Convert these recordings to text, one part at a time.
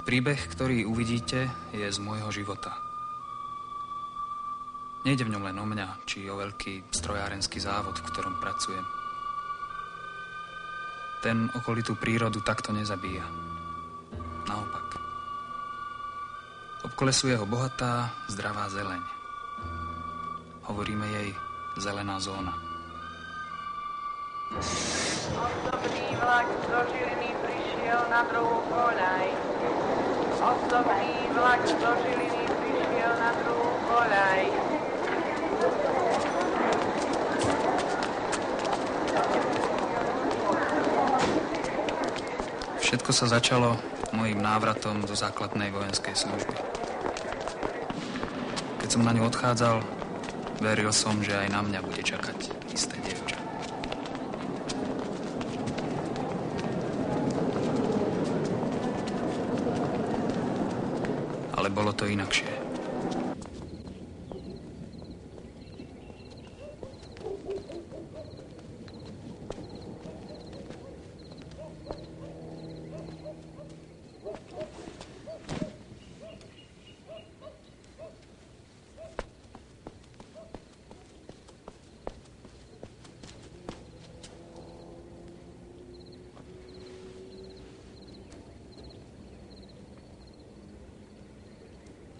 Príbeh, ktorý uvidíte, je z môjho života. Nejde v ňom len o mňa, či o veľký strojárenský závod, v ktorom pracujem. Ten okolitú prírodu takto nezabíja. Naopak. Obkolesuje ho bohatá, zdravá zeleň. Hovoríme jej zelená zóna. Osobný vlak do Žiliny prišiel na druhú koľaj. Osobný vlak do Žiliny prišiel na druhú koľaj. Všetko sa začalo mojím návratom do základnej vojenskej služby. Keď som na ňu odchádzal, veril som, že aj na mňa bude čakať isté dievča. Ale bolo to inakšie.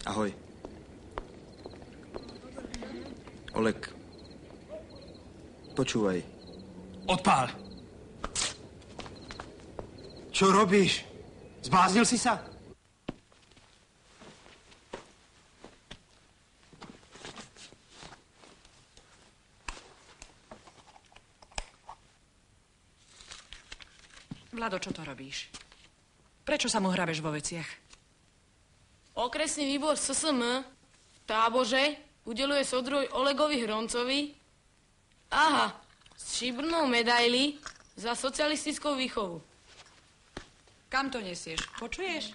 Ahoj. Oleg, počúvaj. Odpál! Čo robíš? Zbláznil si sa? Vlado, čo to robíš? Prečo sa mu hrabeš vo veciach? Okresný výbor SSM v Tábože udeluje soddruh Olegovi Hroncovi s šibrnou medaili za socialistickú výchovu. Kam to nesieš? Počuješ?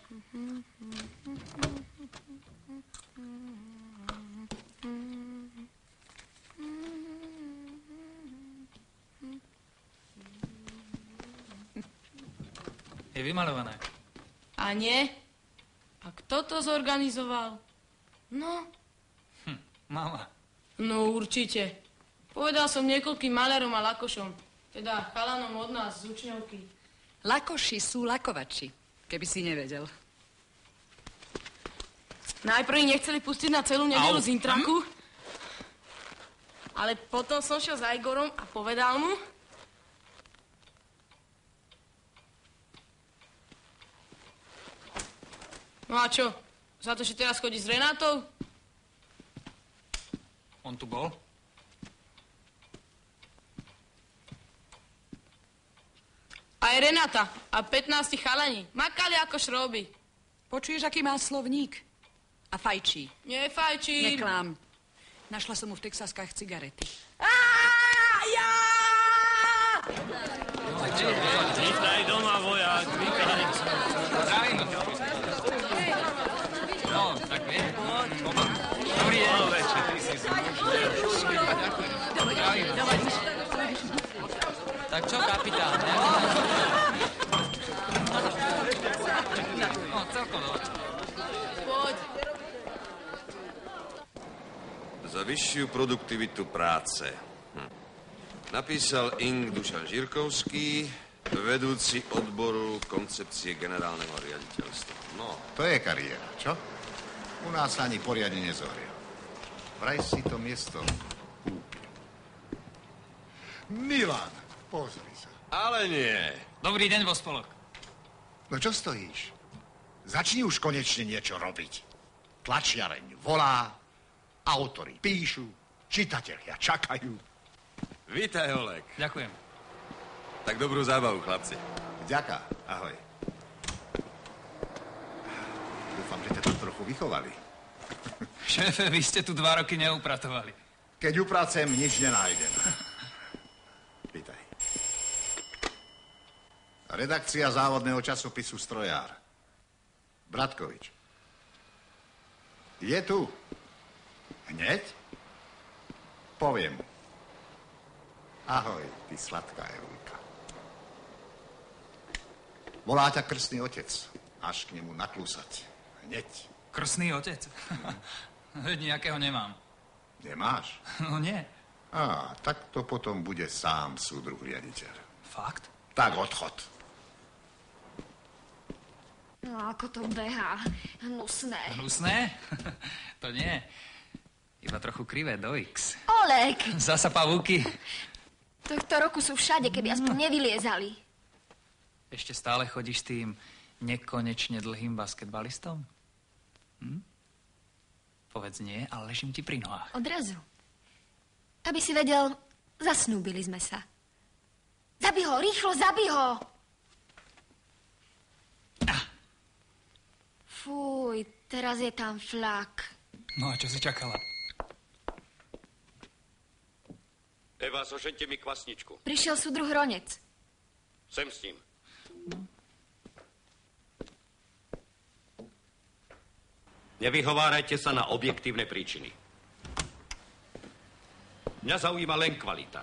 Je vymalované. A nie? A kto to zorganizoval? No? Mama. No určite. Povedal som niekoľkým maľarom a lakošom. Teda chalanom od nás z učňovky. Lakoši sú lakovači, keby si nevedel. Najprv ich nechceli pustiť na celú nedeľu z intraku. Ale potom som šiel za Igorom a povedal mu... No a čo? Za to, že teraz chodí s Renátou? On tu bol? Aj Renáta a 15 chalani. Makali ako šroby. Počuješ, aký má slovník? A fajčí. Nefajčí. Neklám. Našla som mu v Texaskách cigarety. Ja! Vítaj doma, vojak, vítaj. Zdravím. No, tak vie. Dobrý deň. Večer, ty si Tak čo, kapitán? No, celkom no. Poď. Za vyššiu produktivitu práce. Napísal Ing. Dušan Žirkovský, vedúci odboru koncepcie generálneho riaditeľstva. No. To je kariéra, čo? U nás sa ani poriadne nezohrie. Vraj si to miesto kúpil. Milan, pozri sa. Ale nie. Dobrý deň, Vospolok. No čo stojíš? Začni už konečne niečo robiť. Tlačiareň volá, autori píšu, čitatelia čakajú. Vítaj, Oleg. Ďakujem. Tak dobrú zábavu, chlapci. Vďaka, ahoj. Dúfam, že ťa tam trochu vychovali. Šéfe, vy ste tu 2 roky neupratovali. Keď upracem, nič nenájdem. Vítaj. Redakcia závodného časopisu Strojár. Bratkovič. Je tu. Hneď? Poviem mu. Ahoj, ty sladká Julka. Volá ťa krstný otec. až k nemu naklúsať. Hneď. Krstný otec? Veď nejakého nemám. Nemáš? No nie. Á, tak to potom bude sám súdruh riaditeľ. Fakt? Tak odchod. No, ako to behá. Hnusné. Hnusné? To nie. Iba trochu krivé do X. Olek! Zasa pavúky. Tohto roku sú všade, keby aspoň nevyliezali. Ešte stále chodíš s tým nekonečne dlhým basketbalistom? Povedz nie, ale ležím ti pri nohách. Odrazu. Aby si vedel, zasnúbili sme sa. Zabij ho, rýchlo, zabij ho! Fuj, teraz je tam flak. No a čo si čakala? Eva, zožeňte mi kvasničku. Prišiel súdruh Hronec. Sem s ním. Nevyhovárajte sa na objektívne príčiny. Mňa zaujíma len kvalita.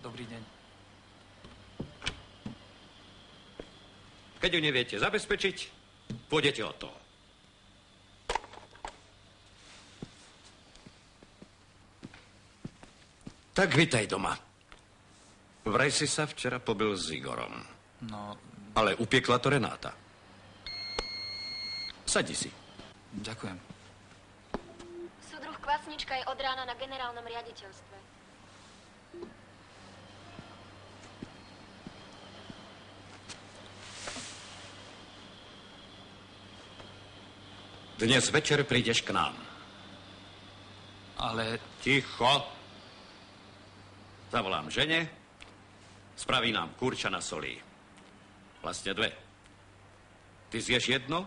Dobrý deň. Keď ju neviete zabezpečiť, pôjdete od toho. Tak vitaj doma. Vraj si sa včera pobil s Igorom. No... Ale upiekla to Renáta. Sadi si. Ďakujem. Súdruh Kvasnička je od rána na generálnom riaditeľstve. Dnes večer prídeš k nám. Ale... Ticho. Zavolám žene, spraví nám kurča na solí. Vlastne 2. Ty zješ jedno,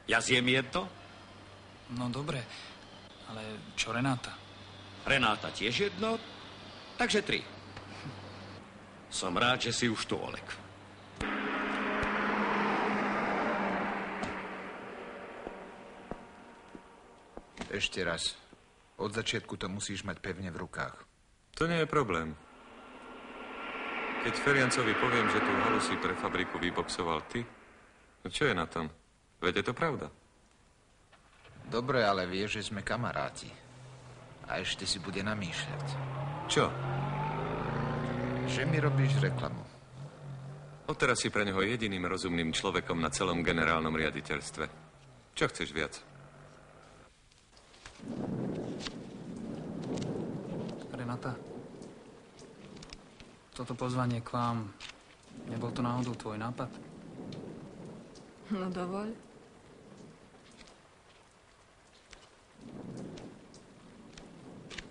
ja zjem jedno. No dobre, ale čo Renáta? Renáta tiež jedno, takže 3. Som rád, že si už tu, Olek. Ešte raz. Od začiatku to musíš mať pevne v rukách. To nie je problém. Keď Feriancovi poviem, že tú halu si pre fabriku vyboxoval ty, no čo je na tom? Veď je to pravda. Dobre, ale vieš, že sme kamaráti. A ešte si bude namýšľať. Čo? Že mi robíš reklamu. Odteraz si pre neho jediným rozumným človekom na celom generálnom riaditeľstve. Čo chceš viac? Renata, toto pozvanie k vám, nebol to náhodou tvoj nápad? No dovoľ.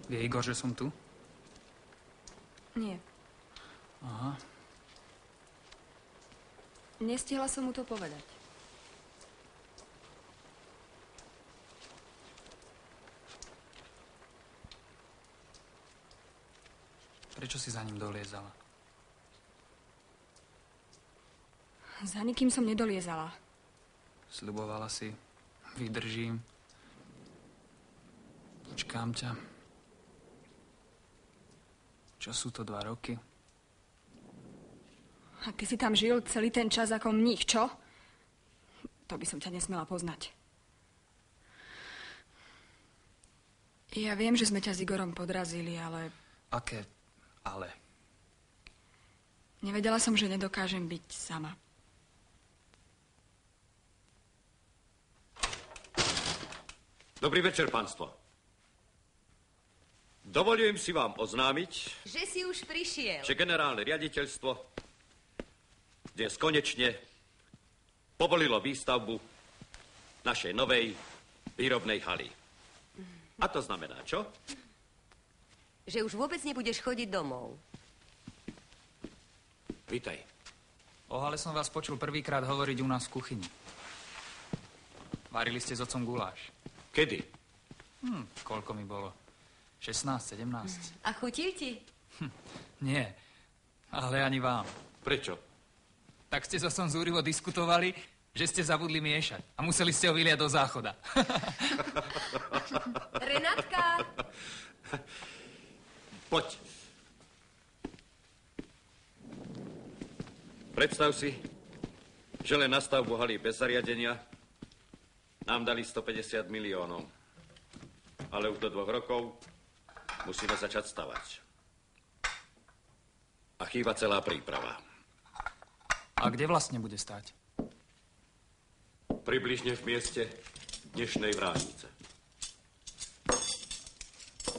Vie Igor, že som tu? Nie. Aha. Nestihla som mu to povedať. Prečo si za ním doliezala? Za nikým som nedoliezala. Sľubovala si, vydržím, počkám ťa. Čo sú to 2 roky? A ty si tam žil celý ten čas ako mních, čo? To by som ťa nesmela poznať. Ja viem, že sme ťa s Igorom podrazili, ale... Aké ale? Nevedela som, že nedokážem byť sama. Dobrý večer, pánstvo. Dovolujem si vám oznámiť, že si už prišiel. Že generálne riaditeľstvo dnes konečne povolilo výstavbu našej novej výrobnej haly. A to znamená čo? Že už vôbec nebudeš chodiť domov. Vítaj. O hale som vás počul prvýkrát hovoriť u nás v kuchyni. Varili ste s otcom guláš. Kedy? Koľko mi bolo? 16, 17? A chutil ti? Nie, ale ani vám. Prečo? Tak ste so som zúrivo diskutovali, že ste zabudli miešať a museli ste ho vyliať do záchoda. Renátka! Poď. Predstav si, že len na stavbu haly bez zariadenia nám dali 150 miliónov. Ale už do 2 rokov musíme začať stavať. A chýba celá príprava. A kde vlastne bude stáť? Približne v mieste dnešnej Vrásnice.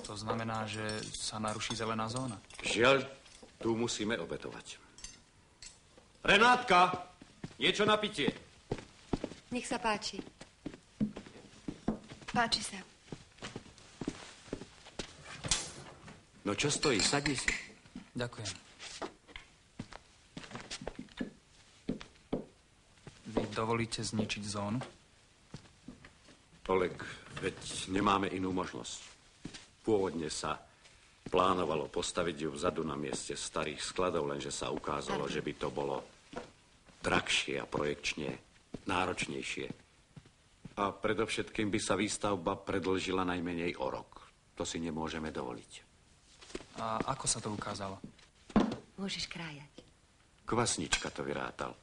To znamená, že sa naruší zelená zóna. Žiaľ, tu musíme obetovať. Renátka, niečo na pitie. Nech sa páči. Páči sa. No čo stojí, sadni si. Ďakujem. Vy dovolíte zničiť zónu? Oleg, veď nemáme inú možnosť. Pôvodne sa plánovalo postaviť ju vzadu na mieste starých skladov, lenže sa ukázalo, že by to bolo drahšie a projekčne náročnejšie. A predovšetkým by sa výstavba predĺžila najmenej o rok. To si nemôžeme dovoliť. A ako sa to ukázalo? Môžeš krájať. Kvasnička to vyrátal.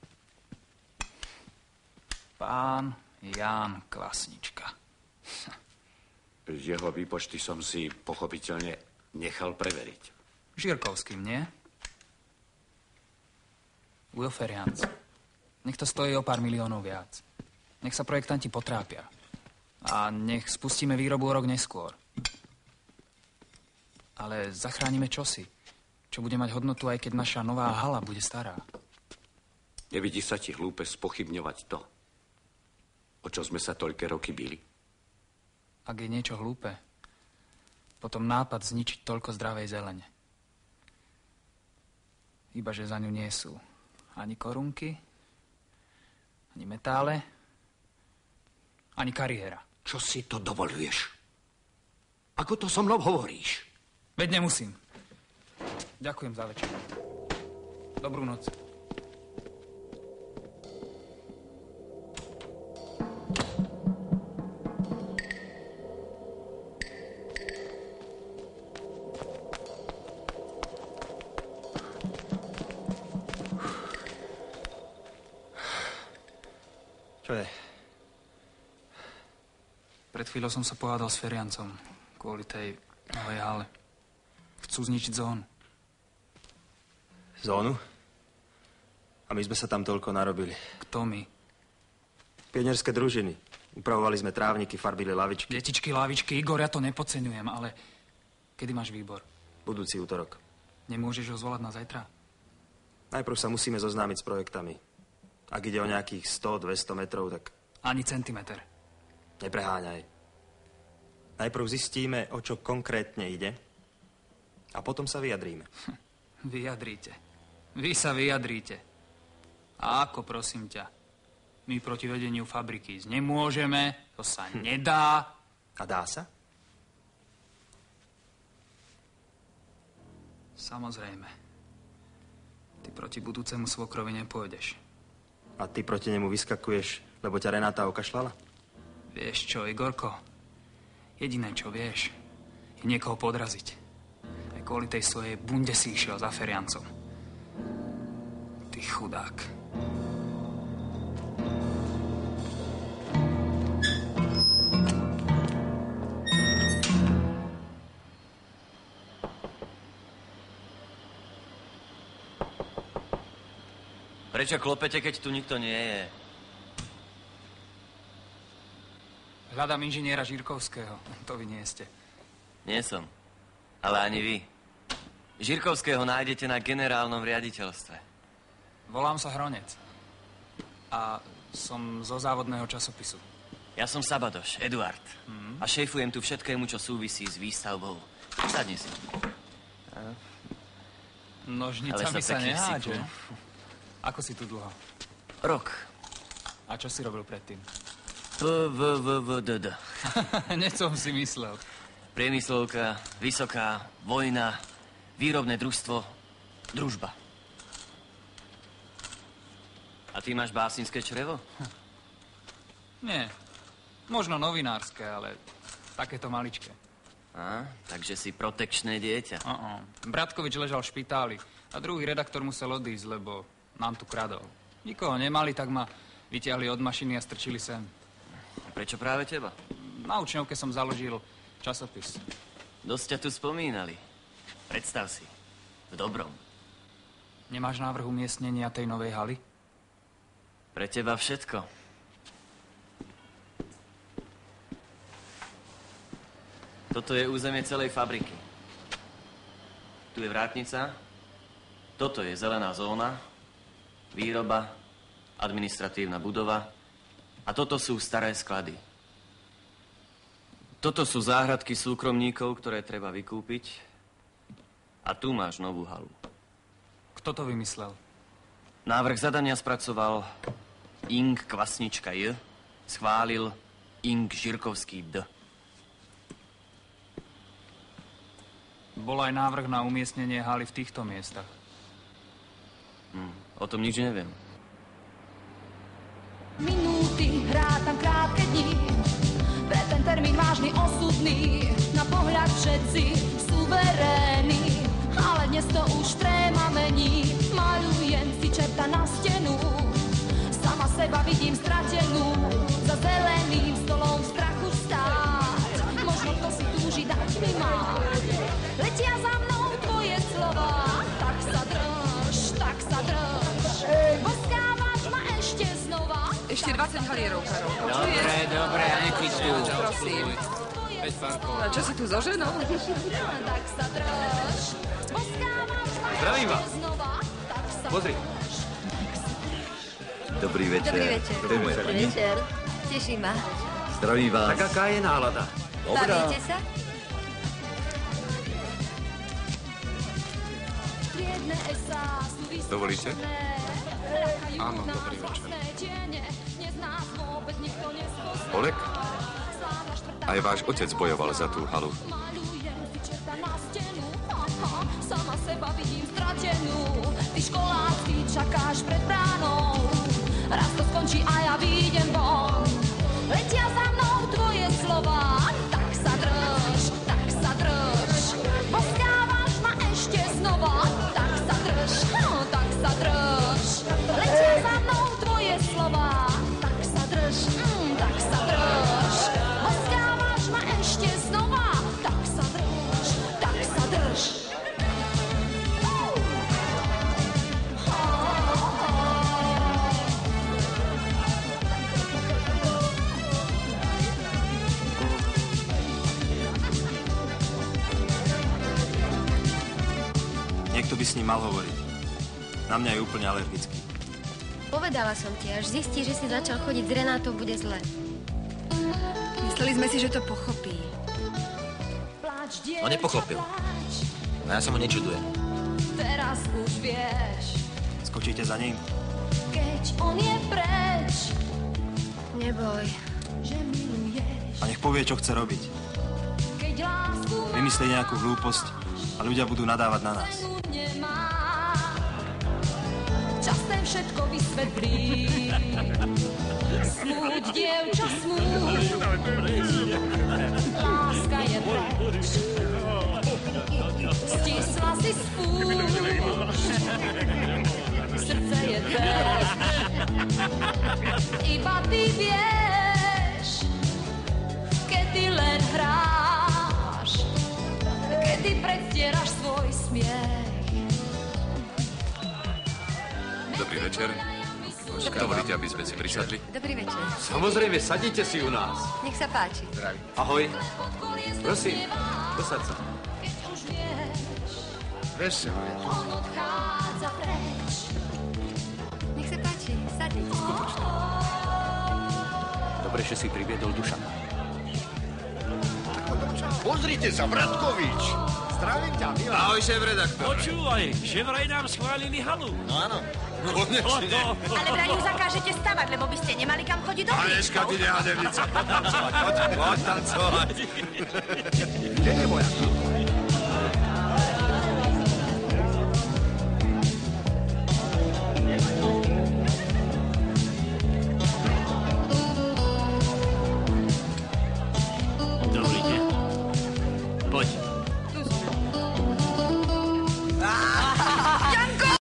Pán Ján Kvasnička. Jeho výpočty som si pochopiteľne nechal preveriť. Žirkovským, nie? Ujo Ferianc. Nech to stojí o pár miliónov viac. Nech sa projektanti potrápia. A nech spustíme výrobu o rok neskôr. Ale zachránime čosi, čo bude mať hodnotu, aj keď naša nová hala bude stará. Nevidí sa ti hlúpe spochybňovať to, o čo sme sa toľké roky bili? Ak je niečo hlúpe, potom nápad zničiť toľko zdravej zelene. Ibaže za ňu nie sú ani korunky, ani metále, ani kariéra. Čo si to dovoluješ? Ako to so mnou hovoríš? Veď nemusím. Ďakujem za večer. Dobrú noc. Čo je? Pred chvíľou som sa pohádal s Feriancom kvôli tej novej hale. Chcú zničiť zónu. Zónu? A my sme sa tam toľko narobili. Kto my? Pionierské družiny. Upravovali sme trávniky, farbili lavičky. Detičky, lavičky, Igor, ja to nepodceňujem, ale kedy máš výbor? Budúci útorok. Nemôžeš ho zvolať na zajtra? Najprv sa musíme zoznámiť s projektami. Ak ide o nejakých 100-200 metrov, tak... Ani centimeter. Nepreháňaj. Najprv zistíme, o čo konkrétne ide a potom sa vyjadríme. Vyjadríte. Vy sa vyjadríte. A ako, prosím ťa? My proti vedeniu fabriky ísť nemôžeme, to sa nedá. A dá sa? Samozrejme. Ty proti budúcemu svokrovi nepôjdeš. A ty proti nemu vyskakuješ, lebo ťa Renáta okašľala? Vieš čo, Igorko? Jediné, čo vieš, je niekoho podraziť. Aj kvôli tej svojej bunde si išiel za Feriancom. Ty chudák. Prečo klopete, keď tu nikto nie je? Hľadám inžiniera Žirkovského. To vy nie ste. Nie som. Ale ani vy. Žirkovského nájdete na generálnom riaditeľstve. Volám sa Hronec. A som zo závodného časopisu. Ja som Sabadoš, Eduard. A šéfujem tu všetkému, čo súvisí s výstavbou. Sadni si. Nožnicami sa nehádže. Ako si tu dlho? Rok. A čo si robil predtým? PVVVDD. Neď som si myslel. Priemyslovka, vysoká, vojna, výrobné družstvo, družba. A ty máš básnické črevo? Nie. Možno novinárske, ale takéto maličké. Takže si protekčné dieťa. Bratkovič ležal v špitáli a druhý redaktor musel odísť, lebo nám tu kradol. Nikoho nemali, tak ma vyťahli od mašiny a strčili sem. Prečo práve teba? Na učňovke som založil časopis. Dosť ťa tu spomínali. Predstav si. V dobrom. Nemáš návrh umiestnenia tej novej haly? Pre teba všetko. Toto je územie celej fabriky. Tu je vrátnica. Toto je zelená zóna. Výroba, administratívna budova. A toto sú staré sklady. Toto sú záhradky súkromníkov, ktoré treba vykúpiť. A tu máš novú halu. Kto to vymyslel? Návrh zadania spracoval Ing. Kvasnička J. Schválil Ing. Žirkovský D. Bol aj návrh na umiestnenie haly v týchto miestach. O tom nič neviem. Minúty, tam krátke dní, pre ten termín vážny, osudný, na pohľad všetci suverénni, ale dnes to už tréma mení, malujem si čerta na stenu, sama seba vidím stratenú, za zeleným stolom v strachu stáť, možno kto si túži dať mi má, letia za mnou tvoje slova, tak sa drž, poskávaš ma ešte znova. Ešte 20 halierov, Karol. Dobre, ja nekričujú. Prosím. A čo si tu so ženou? Tak sa drž, poskávaš ma Zdravím vás. ešte znova, tak sa Pozri. Dobrý večer. Dobrý večer. Teší ma. Zdravím vás. Tak aká je nálada? Bavíte sa? Dovolíte? Áno, dobrý večer. Oleg? Aj váš otec bojoval za tú halu. Sama seba vidím stratenú, ty školácky čakáš pred bránou, raz to skončí a ja výjdem von, letia za mnou tvoje slova, tak sa drž, poskávaš ma ešte znova, tak sa drž, letia za mnou tvoje slova, tak sa drž, poskávaš ma ešte znova, tak sa drž. Niekto by s ním mal hovoriť. Na mňa je úplne alergický. Povedala som ti, až zistí, že si začal chodiť s Renátou, bude zle. Mysleli sme si, že to pochopí. No nepochopil. No ja sa mu nečudujem. Teraz už vieš, Skočíte za ním? keď on je preč, Neboj. že miluješ, A nech povie, čo chce robiť. keď lásku Vymyslí nejakú hlúposť a ľudia budú nadávať na nás. cenu nemá. Čas ten všetko vysvetlí. Smúť, dievča, smúť. Láska je preč. Stisla si spúšť. Srdce je teč. Iba ty vieš, kedy len hráš, kedy predstieraš svoj smiech. Dobrý večer. Dovolíte, aby sme si prisadli? Dobrý večer. Samozrejme, sadíte si u nás. Nech sa páči. Ahoj. Prosím, posaď sa. Veselé. On odchádza preč. Nech sa páči, sadnite. Dobre, že si priviedol Dušana. Pozrite sa, Bratkovič! Zdravím ťa, Milan. Ahoj, šéf-redaktor. Počúvaj, že vraj nám schválili halu. No áno. Konečne. Ale vraj ju zakážete stavať, lebo by ste nemali kam chodiť do Aneška, ty nehádevnica. Poď tancovať. Kde je moja?